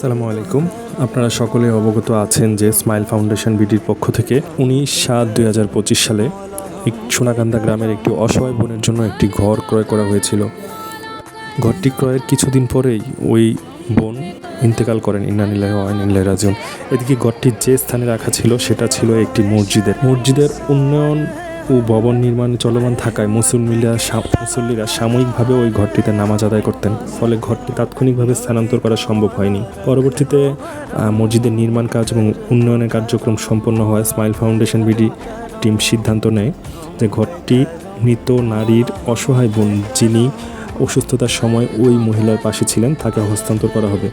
আসসালামু আলাইকুম। আপনারা সকলে অবগত আছেন যে স্মাইল ফাউন্ডেশন বিডির পক্ষ থেকে 19/7/2025 সালে সোনাকান্দা গ্রামের একটি অসহায় বোনের জন্য একটি ঘর ক্রয় করা হয়েছিল। ঘরটি ক্রয়ের কিছুদিন পরেই ওই বোন ইন্তেকাল করেন। ইন্না লিল্লাহি ওয়া ইন্না ইলাইহি রাজিউন। এদিকে ঘরটি যে স্থানে রাখা ছিল সেটা ছিল একটি মসজিদের উন্নয়ন ও ভবন নির্মাণ চলমান থাকায় মুসল্লিরা সাময়িকভাবে ওই ঘরটিতে নামাজ আদায় করতেন, ফলে ঘরটি তাৎক্ষণিকভাবে স্থানান্তর করা সম্ভব হয়নি। পরবর্তীতে মসজিদের নির্মাণ কাজ এবং উন্নয়নের কার্যক্রম সম্পন্ন হয়। স্মাইল ফাউন্ডেশন বিডি টিম সিদ্ধান্ত নেয় যে ঘরটি মৃত নারীর অসহায় বোন যিনি অসুস্থতার সময় ওই মহিলার পাশে ছিলেন তাকে হস্তান্তর করা হবে।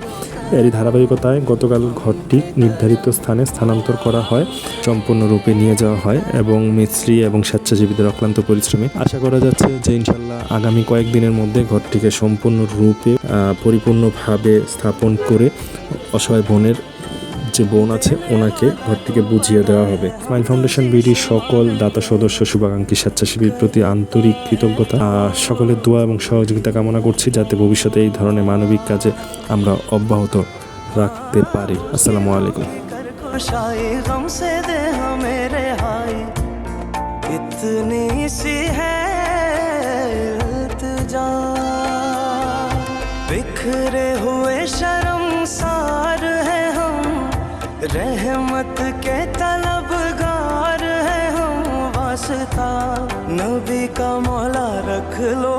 এরই ধারাবাহিকতায় গতকাল ঘরটি নির্ধারিত স্থানে স্থানান্তর করা হয়, সম্পূর্ণরূপে নিয়ে যাওয়া হয় এবং মিস্ত্রি এবং স্বেচ্ছাসেবীদের অক্লান্ত পরিশ্রমে আশা করা যাচ্ছে যে ইনশাল্লাহ আগামী কয়েকদিনের মধ্যে ঘরটিকে সম্পূর্ণরূপে পরিপূর্ণভাবে স্থাপন করে অসহায় বোনের যে বোন আছে ওনাকে ঘরটিকে বুঝিয়ে দেওয়া হবে। স্মাইল ফাউন্ডেশন বিডির সকল দাতা সদস্য, শুভাকাঙ্ক্ষী, স্বেচ্ছাসেবীর প্রতি আন্তরিক কৃতজ্ঞতা, সকলের দোয়া এবং সহযোগিতা কামনা করছি যাতে ভবিষ্যতে এই ধরনের মানবিক কাজে আমরা অব্যাহত রাখতে পারি। আসসালামু আলাইকুম। बिखरे हुए शर्मसार है हम, रहमत के तलबगार है हम, वास्ता नबी का मौला रख लो